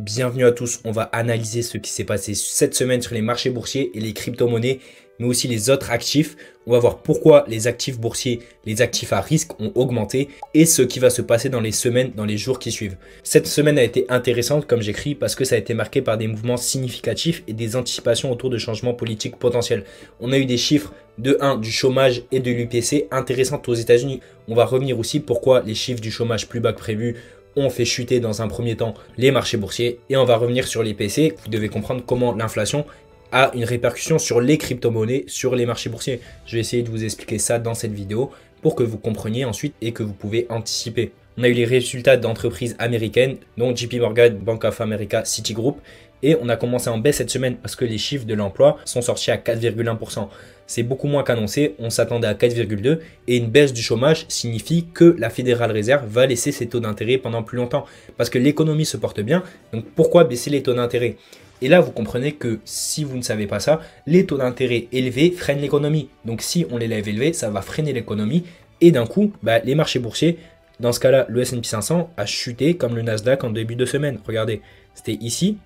Bienvenue à tous, on va analyser ce qui s'est passé cette semaine sur les marchés boursiers et les crypto-monnaies, mais aussi les autres actifs. On va voir pourquoi les actifs boursiers, les actifs à risque ont augmenté et ce qui va se passer dans les semaines, dans les jours qui suivent. Cette semaine a été intéressante, comme j'écris, parce que ça a été marqué par des mouvements significatifs et des anticipations autour de changements politiques potentiels. On a eu des chiffres de 1 du chômage et de l'UPC intéressantes aux États-Unis. On va revenir aussi pourquoi les chiffres du chômage plus bas que prévu ont fait chuter dans un premier temps les marchés boursiers et on va revenir sur l'IPC. Vous devez comprendre comment l'inflation a une répercussion sur les crypto-monnaies, sur les marchés boursiers. Je vais essayer de vous expliquer ça dans cette vidéo pour que vous compreniez ensuite et que vous pouvez anticiper. On a eu les résultats d'entreprises américaines, dont JP Morgan, Bank of America, Citigroup. Et on a commencé en baisse cette semaine parce que les chiffres de l'emploi sont sortis à 4,1%. C'est beaucoup moins qu'annoncé, on s'attendait à 4,2% et une baisse du chômage signifie que la Fédérale Réserve va laisser ses taux d'intérêt pendant plus longtemps parce que l'économie se porte bien, donc pourquoi baisser les taux d'intérêt? Et là, vous comprenez que si vous ne savez pas ça, les taux d'intérêt élevés freinent l'économie. Donc si on les lève élevés, ça va freiner l'économie et d'un coup, les marchés boursiers, dans ce cas-là, le S&P 500 a chuté comme le Nasdaq en début de semaine. Regardez, c'était ici.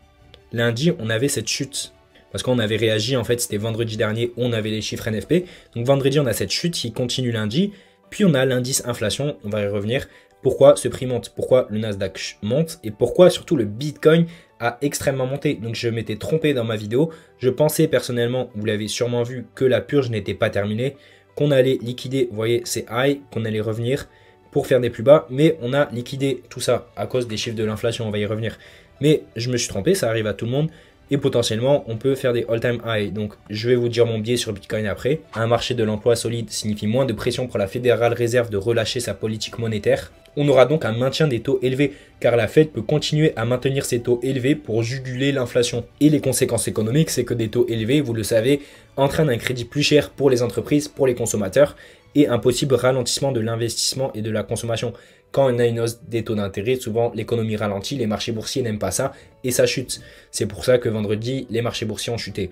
Lundi, on avait cette chute parce qu'on avait réagi, en fait, c'était vendredi dernier, on avait les chiffres NFP. Donc vendredi, on a cette chute qui continue lundi. Puis on a l'indice inflation, on va y revenir. Pourquoi ce prix monte? Pourquoi le Nasdaq monte? Et pourquoi surtout le Bitcoin a extrêmement monté? Donc je m'étais trompé dans ma vidéo. Je pensais personnellement, vous l'avez sûrement vu, que la purge n'était pas terminée, qu'on allait liquider, vous voyez, ces highs, qu'on allait revenir pour faire des plus bas. Mais on a liquidé tout ça à cause des chiffres de l'inflation, on va y revenir. Mais je me suis trompé, ça arrive à tout le monde. Et potentiellement, on peut faire des all-time high. Donc, je vais vous dire mon biais sur Bitcoin après. Un marché de l'emploi solide signifie moins de pression pour la Fédérale Réserve de relâcher sa politique monétaire. On aura donc un maintien des taux élevés, car la Fed peut continuer à maintenir ses taux élevés pour juguler l'inflation. Et les conséquences économiques, c'est que des taux élevés, vous le savez, entraînent un crédit plus cher pour les entreprises, pour les consommateurs, et un possible ralentissement de l'investissement et de la consommation. Quand on a une hausse des taux d'intérêt, souvent l'économie ralentit, les marchés boursiers n'aiment pas ça et ça chute. C'est pour ça que vendredi, les marchés boursiers ont chuté.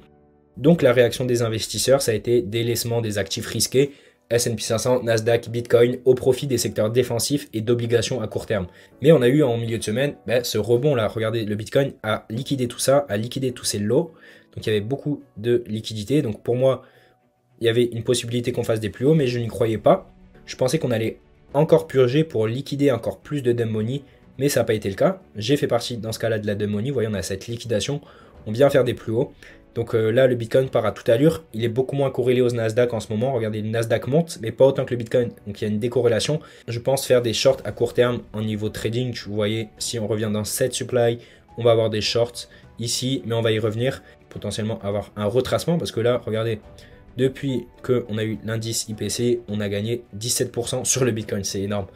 Donc la réaction des investisseurs, ça a été délaissement des actifs risqués, S&P 500, Nasdaq, Bitcoin, au profit des secteurs défensifs et d'obligations à court terme. Mais on a eu en milieu de semaine ce rebond là, regardez, le Bitcoin a liquidé tout ça, a liquidé tous ces lots. Donc il y avait beaucoup de liquidités. Donc pour moi, il y avait une possibilité qu'on fasse des plus hauts, mais je n'y croyais pas. Je pensais qu'on allait encore purger pour liquider encore plus de dump money, mais ça n'a pas été le cas. J'ai fait partie dans ce cas-là de la dump money. Vous voyez, on a cette liquidation, on vient faire des plus hauts. Donc là, le Bitcoin part à toute allure. Il est beaucoup moins corrélé au Nasdaq en ce moment. Regardez, le Nasdaq monte, mais pas autant que le Bitcoin. Donc il y a une décorrélation. Je pense faire des shorts à court terme en niveau trading. Vous voyez, si on revient dans cette supply, on va avoir des shorts ici, mais on va y revenir. Potentiellement avoir un retracement parce que là, regardez, depuis qu'on a eu l'indice IPC, on a gagné 17% sur le Bitcoin. C'est énorme.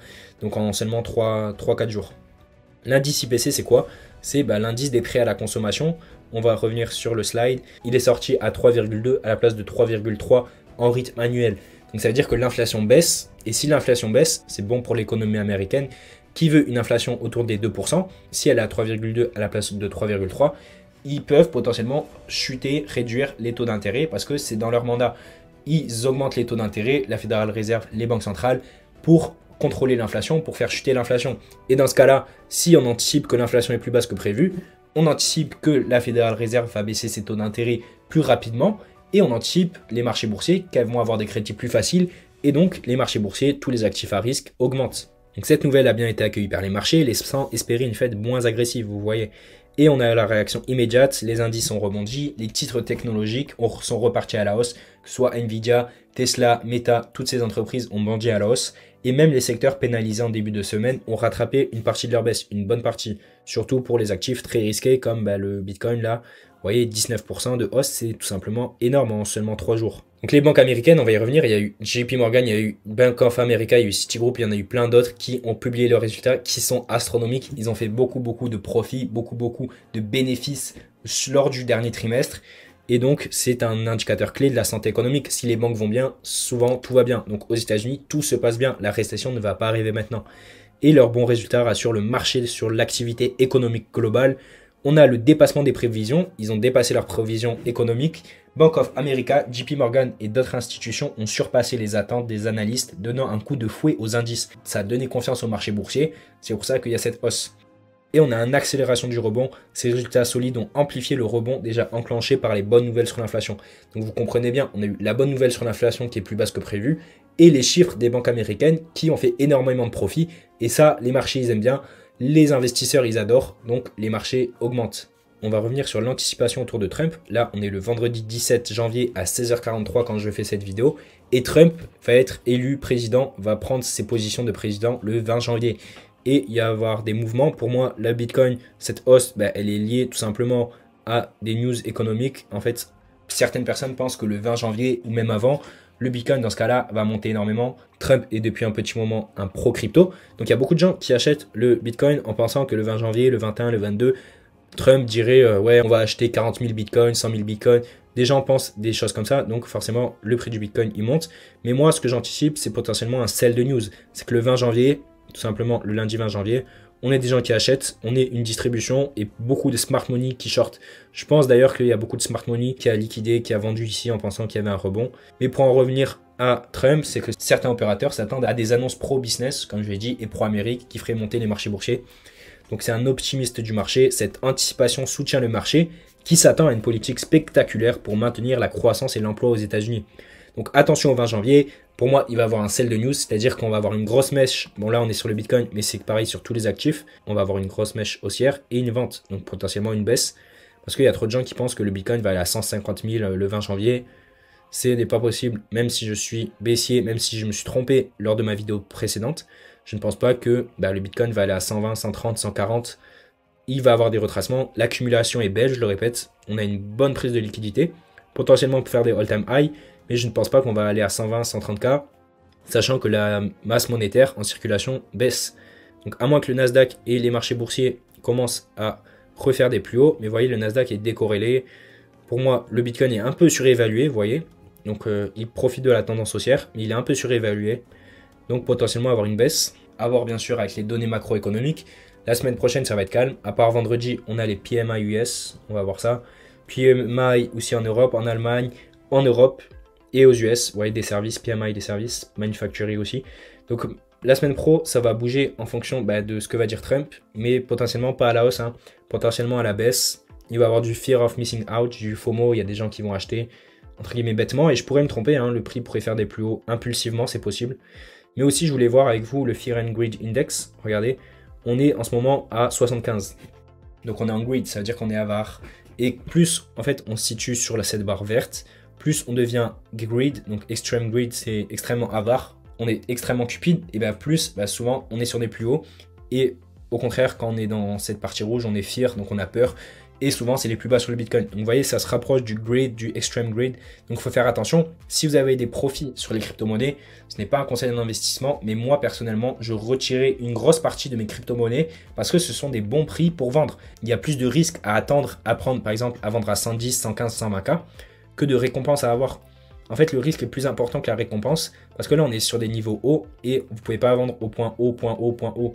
Donc en seulement 3-4 jours. L'indice IPC, c'est quoi? C'est l'indice des prêts à la consommation. On va revenir sur le slide. Il est sorti à 3,2 à la place de 3,3 en rythme annuel. Donc ça veut dire que l'inflation baisse. Et si l'inflation baisse, c'est bon pour l'économie américaine qui veut une inflation autour des 2%. Si elle est à 3,2 à la place de 3,3, ils peuvent potentiellement chuter, réduire les taux d'intérêt parce que c'est dans leur mandat. Ils augmentent les taux d'intérêt, la Fédérale Réserve, les banques centrales, pour contrôler l'inflation, pour faire chuter l'inflation. Et dans ce cas-là, si on anticipe que l'inflation est plus basse que prévu, on anticipe que la Fédérale Réserve va baisser ses taux d'intérêt plus rapidement et on anticipe les marchés boursiers qu'elles vont avoir des crédits plus faciles et donc les marchés boursiers, tous les actifs à risque augmentent. Donc cette nouvelle a bien été accueillie par les marchés, laissant espérer une Fed moins agressive, vous voyez. Et on a la réaction immédiate, les indices ont rebondi, les titres technologiques sont repartis à la hausse, que ce soit Nvidia, Tesla, Meta, toutes ces entreprises ont bondi à la hausse. Et même les secteurs pénalisés en début de semaine ont rattrapé une partie de leur baisse, une bonne partie. Surtout pour les actifs très risqués comme le Bitcoin là. Vous voyez, 19% de hausse, c'est tout simplement énorme en seulement 3 jours. Donc les banques américaines, on va y revenir, il y a eu JP Morgan, il y a eu Bank of America, il y a eu Citigroup, il y en a eu plein d'autres qui ont publié leurs résultats qui sont astronomiques. Ils ont fait beaucoup de profits, beaucoup de bénéfices lors du dernier trimestre. Et donc, c'est un indicateur clé de la santé économique. Si les banques vont bien, souvent tout va bien. Donc aux États-Unis, tout se passe bien. La récession ne va pas arriver maintenant. Et leurs bons résultats rassurent le marché sur l'activité économique globale. On a le dépassement des prévisions. Ils ont dépassé leurs prévisions économiques. Bank of America, JP Morgan et d'autres institutions ont surpassé les attentes des analystes, donnant un coup de fouet aux indices. Ça a donné confiance au marché boursier. C'est pour ça qu'il y a cette hausse. Et on a une accélération du rebond. Ces résultats solides ont amplifié le rebond déjà enclenché par les bonnes nouvelles sur l'inflation. Donc vous comprenez bien, on a eu la bonne nouvelle sur l'inflation qui est plus basse que prévu et les chiffres des banques américaines qui ont fait énormément de profit. Et ça, les marchés, ils aiment bien. Les investisseurs, ils adorent. Donc les marchés augmentent. On va revenir sur l'anticipation autour de Trump. Là, on est le vendredi 17 janvier à 16h43 quand je fais cette vidéo. Et Trump va être élu président, va prendre ses positions de président le 20 janvier. Et il va y avoir des mouvements. Pour moi, la Bitcoin, cette hausse, elle est liée tout simplement à des news économiques. En fait, certaines personnes pensent que le 20 janvier ou même avant, le Bitcoin, dans ce cas-là, va monter énormément. Trump est depuis un petit moment un pro-crypto. Donc, il y a beaucoup de gens qui achètent le Bitcoin en pensant que le 20 janvier, le 21, le 22, Trump dirait ouais, on va acheter 40 000 bitcoins, 100 000 bitcoins. Des gens pensent des choses comme ça, donc forcément le prix du bitcoin il monte. Mais moi, ce que j'anticipe, c'est potentiellement un sell de news. C'est que le 20 janvier, tout simplement le lundi 20 janvier, on est des gens qui achètent, on est une distribution et beaucoup de smart money qui short. Je pense d'ailleurs qu'il y a beaucoup de smart money qui a liquidé, qui a vendu ici en pensant qu'il y avait un rebond. Mais pour en revenir à Trump, c'est que certains opérateurs s'attendent à des annonces pro-business, comme je l'ai dit, et pro-Amérique, qui feraient monter les marchés boursiers. Donc c'est un optimiste du marché, cette anticipation soutient le marché qui s'attend à une politique spectaculaire pour maintenir la croissance et l'emploi aux États-Unis. Donc attention au 20 janvier, pour moi il va y avoir un sell de news, c'est-à-dire qu'on va avoir une grosse mèche, bon là on est sur le Bitcoin mais c'est pareil sur tous les actifs, on va avoir une grosse mèche haussière et une vente, donc potentiellement une baisse, parce qu'il y a trop de gens qui pensent que le Bitcoin va aller à 150 000 le 20 janvier, ce n'est pas possible, même si je suis baissier, même si je me suis trompé lors de ma vidéo précédente, je ne pense pas que le Bitcoin va aller à 120, 130, 140. Il va avoir des retracements. L'accumulation est belle, je le répète. On a une bonne prise de liquidité. Potentiellement, on peut faire des all-time high. Mais je ne pense pas qu'on va aller à 120, 130K. Sachant que la masse monétaire en circulation baisse. Donc, à moins que le Nasdaq et les marchés boursiers commencent à refaire des plus hauts. Mais vous voyez, le Nasdaq est décorrélé. Pour moi, le Bitcoin est un peu surévalué, vous voyez. Donc, il profite de la tendance haussière. Mais il est un peu surévalué. Donc potentiellement avoir une baisse, à voir bien sûr avec les données macroéconomiques. La semaine prochaine, ça va être calme. À part vendredi, on a les PMI US, on va voir ça. PMI aussi en Europe, en Allemagne, en Europe et aux US. Vous voyez, des services, PMI des services, manufacturing aussi. Donc la semaine pro, ça va bouger en fonction de ce que va dire Trump, mais potentiellement pas à la hausse, potentiellement à la baisse. Il va y avoir du fear of missing out, du FOMO, il y a des gens qui vont acheter, entre guillemets, bêtement. Et je pourrais me tromper, le prix pourrait faire des plus hauts impulsivement, c'est possible. Mais aussi, je voulais voir avec vous le Fear and Greed Index. Regardez, on est en ce moment à 75. Donc on est en greed, ça veut dire qu'on est avare. Et plus, en fait, on se situe sur cette barre verte, plus on devient greed. Donc extreme greed, c'est extrêmement avare. On est extrêmement cupide. Et bien plus, souvent, on est sur des plus hauts. Et au contraire, quand on est dans cette partie rouge, on est fear, donc on a peur. Et souvent, c'est les plus bas sur le Bitcoin. Donc, vous voyez, ça se rapproche du greed, du extreme greed. Donc, il faut faire attention. Si vous avez des profits sur les crypto-monnaies, ce n'est pas un conseil d'investissement. Mais moi, personnellement, je retirais une grosse partie de mes crypto-monnaies parce que ce sont des bons prix pour vendre. Il y a plus de risques à attendre, à prendre, par exemple, à vendre à 110, 115, 120K que de récompenses à avoir. En fait, le risque est plus important que la récompense parce que là, on est sur des niveaux hauts et vous ne pouvez pas vendre au point haut, point haut, point haut.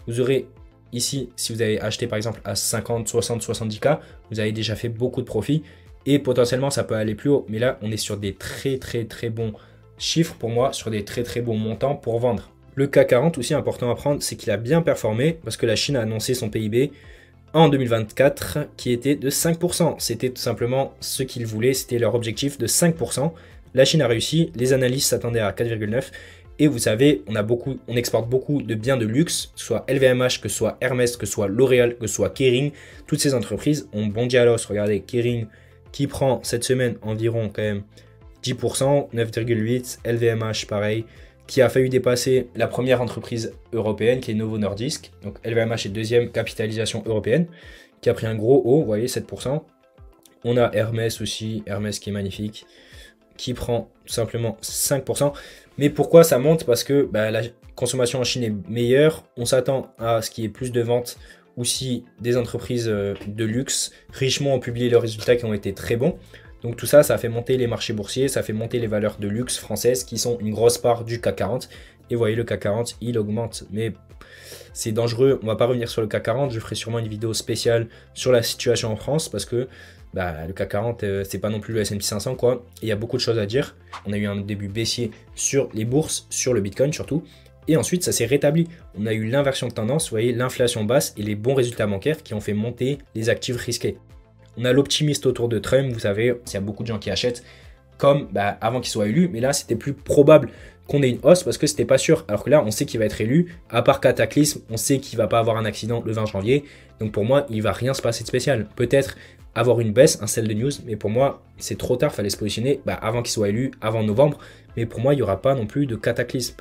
Vous aurez ici, si vous avez acheté par exemple à 50, 60, 70K, vous avez déjà fait beaucoup de profit et potentiellement ça peut aller plus haut. Mais là, on est sur des très bons chiffres pour moi, sur des très bons montants pour vendre. Le CAC 40 aussi important à prendre, c'est qu'il a bien performé parce que la Chine a annoncé son PIB en 2024 qui était de 5%. C'était tout simplement ce qu'ils voulaient, c'était leur objectif de 5%. La Chine a réussi, les analystes s'attendaient à 4,9%. Et vous savez, on exporte beaucoup de biens de luxe, que ce soit LVMH, que ce soit Hermès, que ce soit L'Oréal, que ce soit Kering. Toutes ces entreprises ont bondi à l'os. Regardez, Kering qui prend cette semaine environ quand même 10%, 9,8%. LVMH pareil, qui a failli dépasser la première entreprise européenne qui est Novo Nordisk. Donc LVMH est deuxième capitalisation européenne, qui a pris un gros haut, vous voyez, 7%. On a Hermès aussi, Hermès qui est magnifique, qui prend tout simplement 5%. Mais pourquoi ça monte? Parce que la consommation en Chine est meilleure. On s'attend à ce qu'il y ait plus de ventes aussi des entreprises de luxe. Richemont ont publié leurs résultats qui ont été très bons. Donc tout ça, ça a fait monter les marchés boursiers, ça fait monter les valeurs de luxe françaises qui sont une grosse part du CAC 40. Et vous voyez, le CAC 40, il augmente. Mais c'est dangereux. On ne va pas revenir sur le CAC 40. Je ferai sûrement une vidéo spéciale sur la situation en France parce que le CAC 40, c'est pas non plus le S&P 500 quoi. Il y a beaucoup de choses à dire. On a eu un début baissier sur les bourses, sur le Bitcoin surtout. Et ensuite, ça s'est rétabli. On a eu l'inversion de tendance, vous voyez, l'inflation basse et les bons résultats bancaires qui ont fait monter les actifs risqués. On a l'optimiste autour de Trump, vous savez, il y a beaucoup de gens qui achètent comme avant qu'il soit élu, mais là, c'était plus probable qu'on ait une hausse parce que c'était pas sûr. Alors que là, on sait qu'il va être élu, à part cataclysme, on sait qu'il va pas avoir un accident le 20 janvier. Donc pour moi, il va rien se passer de spécial. Peut-être avoir une baisse, un sell de news, mais pour moi, c'est trop tard, fallait se positionner avant qu'il soit élu, avant novembre. Mais pour moi, il n'y aura pas non plus de cataclysme.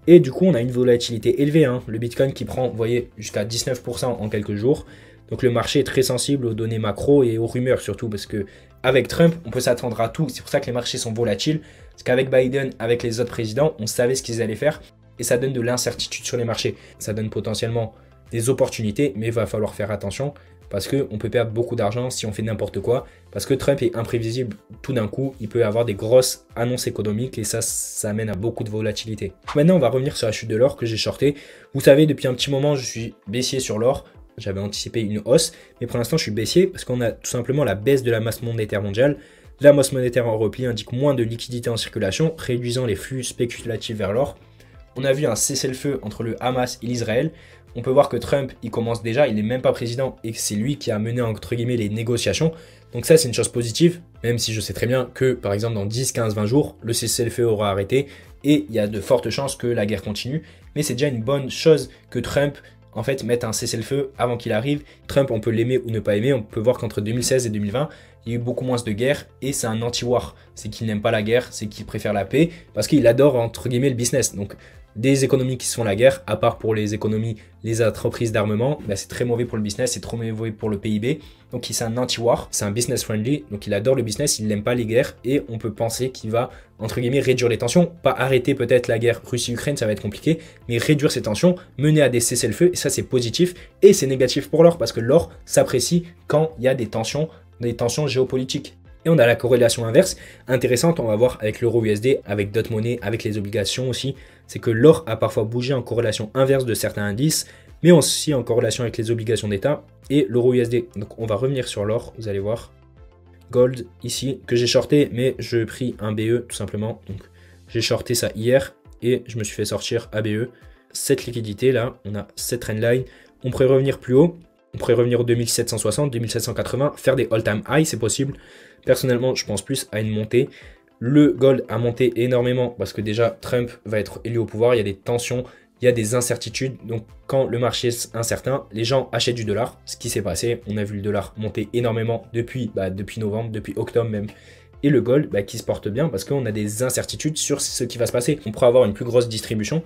Et du coup, on a une volatilité élevée. Le Bitcoin qui prend, vous voyez, jusqu'à 19% en quelques jours. Donc le marché est très sensible aux données macro et aux rumeurs surtout, parce que avec Trump, on peut s'attendre à tout. C'est pour ça que les marchés sont volatiles. Parce qu'avec Biden, avec les autres présidents, on savait ce qu'ils allaient faire. Et ça donne de l'incertitude sur les marchés. Ça donne potentiellement des opportunités, mais il va falloir faire attention. Parce qu'on peut perdre beaucoup d'argent si on fait n'importe quoi. Parce que Trump est imprévisible tout d'un coup. Il peut avoir des grosses annonces économiques et ça amène à beaucoup de volatilité. Maintenant, on va revenir sur la chute de l'or que j'ai shorté. Vous savez, depuis un petit moment, je suis baissier sur l'or. J'avais anticipé une hausse, mais pour l'instant, je suis baissier parce qu'on a tout simplement la baisse de la masse monétaire mondiale. La masse monétaire en repli indique moins de liquidités en circulation, réduisant les flux spéculatifs vers l'or. On a vu un cessez-le-feu entre le Hamas et l'Israël. On peut voir que Trump, il commence déjà, il n'est même pas président et que c'est lui qui a mené entre guillemets les négociations. Donc ça, c'est une chose positive, même si je sais très bien que par exemple dans 10, 15, 20 jours, le cessez-le-feu aura arrêté et il y a de fortes chances que la guerre continue. Mais c'est déjà une bonne chose que Trump en fait mette un cessez-le-feu avant qu'il arrive. Trump, on peut l'aimer ou ne pas aimer. On peut voir qu'entre 2016 et 2020, il y a eu beaucoup moins de guerres et c'est un anti-war. C'est qu'il n'aime pas la guerre, c'est qu'il préfère la paix parce qu'il adore entre guillemets le business. Donc des économies qui se font la guerre, à part pour les économies, les entreprises d'armement, c'est très mauvais pour le business, c'est trop mauvais pour le PIB. Donc c'est un anti-war, c'est un business friendly, donc il adore le business, il n'aime pas les guerres et on peut penser qu'il va, entre guillemets, réduire les tensions, pas arrêter peut-être la guerre Russie-Ukraine, ça va être compliqué, mais réduire ces tensions, mener à des cessez-le-feu, et ça c'est positif, et c'est négatif pour l'or, parce que l'or s'apprécie quand il y a des tensions géopolitiques. Et on a la corrélation inverse, intéressante, on va voir avec l'euro USD, avec d'autres monnaies, avec les obligations aussi, c'est que l'or a parfois bougé en corrélation inverse de certains indices, mais aussi en corrélation avec les obligations d'État et l'euro USD. Donc on va revenir sur l'or, vous allez voir. Gold ici, que j'ai shorté, mais je pris un BE tout simplement. Donc j'ai shorté ça hier et je me suis fait sortir ABE. Cette liquidité là, on a cette trendline, on pourrait revenir plus haut. On pourrait revenir aux 2760, 2780, faire des all-time high, c'est possible. Personnellement, je pense plus à une montée. Le gold a monté énormément parce que déjà, Trump va être élu au pouvoir. Il y a des tensions, il y a des incertitudes. Donc, quand le marché est incertain, les gens achètent du dollar. Ce qui s'est passé, on a vu le dollar monter énormément depuis novembre, depuis octobre même. Et le gold qui se porte bien parce qu'on a des incertitudes sur ce qui va se passer. On pourrait avoir une plus grosse distribution.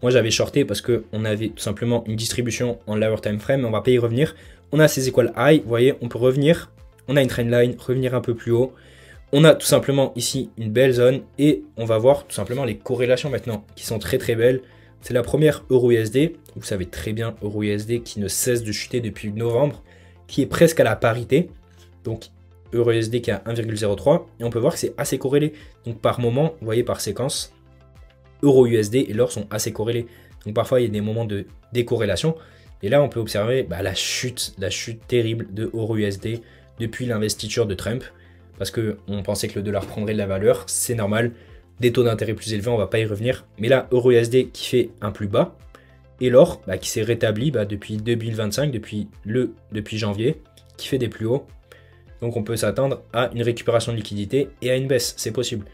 Moi, j'avais shorté parce qu'on avait tout simplement une distribution en lower time frame, mais on va pas y revenir. On a ces equal high, vous voyez, on peut revenir. On a une trendline, revenir un peu plus haut. On a tout simplement ici une belle zone et on va voir tout simplement les corrélations maintenant qui sont très très belles. C'est la première euro-USD. Vous savez très bien, euro-USD qui ne cesse de chuter depuis novembre, qui est presque à la parité. Donc, euro-USD qui est à 1,03 et on peut voir que c'est assez corrélé. Donc, par moment, vous voyez par séquence, euro-USD et l'or sont assez corrélés. Donc parfois il y a des moments de décorrélation. Et là on peut observer la chute terrible de euro-USD depuis l'investiture de Trump. Parce qu'on pensait que le dollar prendrait de la valeur, c'est normal. Des taux d'intérêt plus élevés, on va pas y revenir. Mais là, euro-USD qui fait un plus bas. Et l'or qui s'est rétabli depuis 2025, depuis janvier, qui fait des plus hauts. Donc on peut s'attendre à une récupération de liquidité et à une baisse, c'est possible.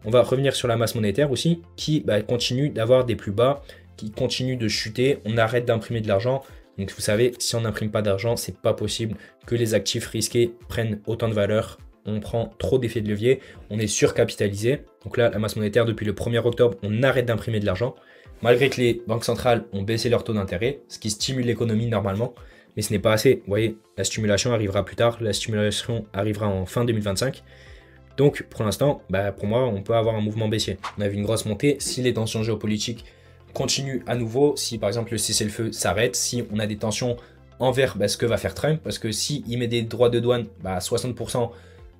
On va revenir sur la masse monétaire aussi, qui continue d'avoir des plus bas, qui continue de chuter. On arrête d'imprimer de l'argent. Donc vous savez, si on n'imprime pas d'argent, c'est pas possible que les actifs risqués prennent autant de valeur. On prend trop d'effets de levier, on est surcapitalisé. Donc là, la masse monétaire, depuis le 1er octobre, on arrête d'imprimer de l'argent. Malgré que les banques centrales ont baissé leur taux d'intérêt, ce qui stimule l'économie normalement, mais ce n'est pas assez. Vous voyez, la stimulation arrivera plus tard, la stimulation arrivera en fin 2025. Donc pour l'instant, pour moi, on peut avoir un mouvement baissier. On a vu une grosse montée. Si les tensions géopolitiques continuent à nouveau, si par exemple le cessez-le-feu s'arrête, si on a des tensions envers ce que va faire Trump, parce que s'il met des droits de douane à 60%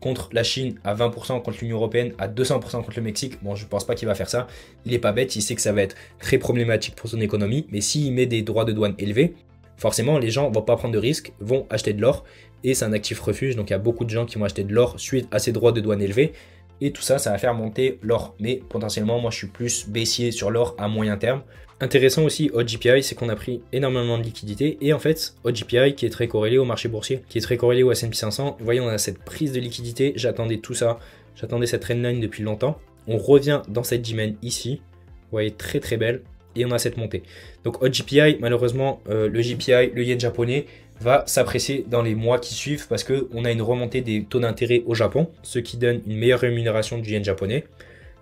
contre la Chine, à 20% contre l'Union Européenne, à 200% contre le Mexique, bon, je pense pas qu'il va faire ça. Il n'est pas bête, il sait que ça va être très problématique pour son économie, mais s'il met des droits de douane élevés, forcément, les gens ne vont pas prendre de risques, vont acheter de l'or, et c'est un actif refuge, donc il y a beaucoup de gens qui vont acheter de l'or suite à ces droits de douane élevés, et tout ça, ça va faire monter l'or. Mais potentiellement, moi, je suis plus baissier sur l'or à moyen terme. Intéressant aussi, HODGPI, c'est qu'on a pris énormément de liquidités. Et en fait, HODGPI qui est très corrélé au marché boursier, qui est très corrélé au S&P 500. Vous voyez, on a cette prise de liquidité. J'attendais tout ça. J'attendais cette trendline depuis longtemps. On revient dans cette dimension ici. Vous voyez, très très belle. Et on a cette montée. Donc HODGPI, malheureusement, le JPI, le yen japonais, va s'apprécier dans les mois qui suivent parce qu'on a une remontée des taux d'intérêt au Japon, ce qui donne une meilleure rémunération du yen japonais.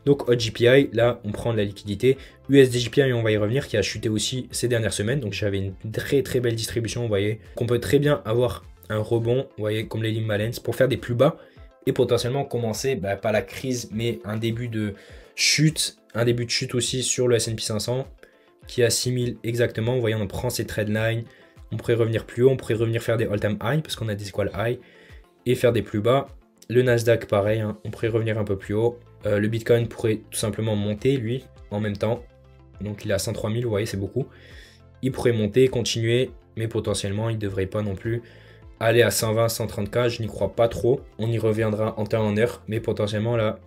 Donc HODGPI, là, on prend de la liquidité. USDJPI, on va y revenir, qui a chuté aussi ces dernières semaines. Donc j'avais une très très belle distribution, vous voyez, qu'on peut très bien avoir un rebond, vous voyez, comme les Lima Lens, pour faire des plus bas et potentiellement commencer, pas la crise, mais un début de chute aussi sur le S&P 500 qui est à 6000 exactement. Vous voyez, on prend ces trendlines, on pourrait revenir plus haut, on pourrait revenir faire des all-time high parce qu'on a des equal high et faire des plus bas. Le Nasdaq, pareil, hein, on pourrait revenir un peu plus haut. Le Bitcoin pourrait tout simplement monter, lui, en même temps. Donc, il est à 103 000, vous voyez, c'est beaucoup. Il pourrait monter, continuer, mais potentiellement, il ne devrait pas non plus aller à 120, 130K. Je n'y crois pas trop. On y reviendra en temps en heure, mais potentiellement, là,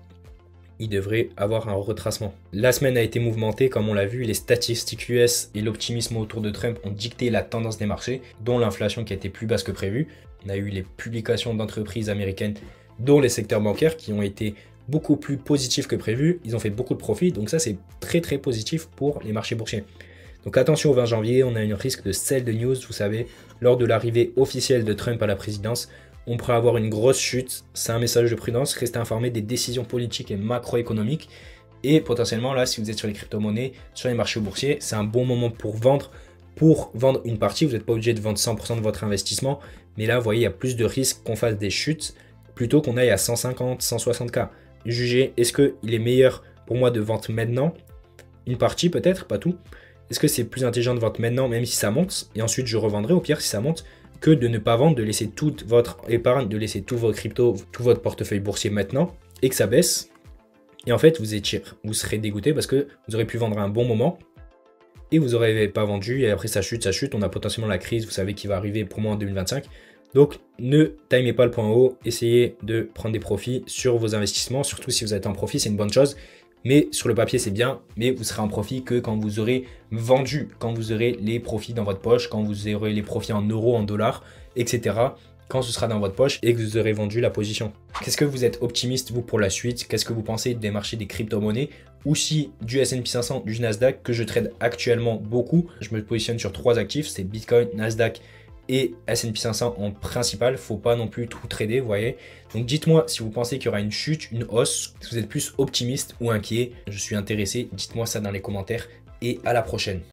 il devrait avoir un retracement. La semaine a été mouvementée, comme on l'a vu. Les statistiques US et l'optimisme autour de Trump ont dicté la tendance des marchés, dont l'inflation qui a été plus basse que prévu. On a eu les publications d'entreprises américaines, dont les secteurs bancaires, qui ont été beaucoup plus positifs que prévu. Ils ont fait beaucoup de profits, donc ça c'est très très positif pour les marchés boursiers. Donc attention au 20 janvier, on a un risque de sell de news, vous savez, lors de l'arrivée officielle de Trump à la présidence, on pourrait avoir une grosse chute. C'est un message de prudence, restez informés des décisions politiques et macroéconomiques. Et potentiellement là, si vous êtes sur les crypto-monnaies, sur les marchés boursiers, c'est un bon moment pour vendre une partie. Vous n'êtes pas obligé de vendre 100% de votre investissement, mais là, vous voyez, il y a plus de risques qu'on fasse des chutes plutôt qu'on aille à 150, 160K. Jugez, est-ce qu'il est meilleur pour moi de vendre maintenant une partie peut-être, pas tout. Est-ce que c'est plus intelligent de vendre maintenant même si ça monte et ensuite je revendrai au pire si ça monte que de ne pas vendre, de laisser toute votre épargne, de laisser tous vos cryptos, tout votre portefeuille boursier maintenant et que ça baisse et en fait vous serez dégoûté parce que vous aurez pu vendre à un bon moment et vous n'aurez pas vendu et après ça chute, on a potentiellement la crise, vous savez qui va arriver pour moi en 2025. Donc, ne timez pas le point haut, essayez de prendre des profits sur vos investissements, surtout si vous êtes en profit, c'est une bonne chose. Mais sur le papier, c'est bien, mais vous serez en profit que quand vous aurez vendu, quand vous aurez les profits dans votre poche, quand vous aurez les profits en euros, en dollars, etc. Quand ce sera dans votre poche et que vous aurez vendu la position. Qu'est-ce que vous êtes optimiste, vous, pour la suite? Qu'est-ce que vous pensez des marchés des crypto-monnaies? Ou si du S&P 500, du Nasdaq, que je trade actuellement beaucoup. Je me positionne sur 3 actifs, c'est Bitcoin, Nasdaq et S&P 500 en principal, faut pas non plus tout trader, vous voyez. Donc dites-moi si vous pensez qu'il y aura une chute, une hausse, si vous êtes plus optimiste ou inquiet. Je suis intéressé, dites-moi ça dans les commentaires et à la prochaine.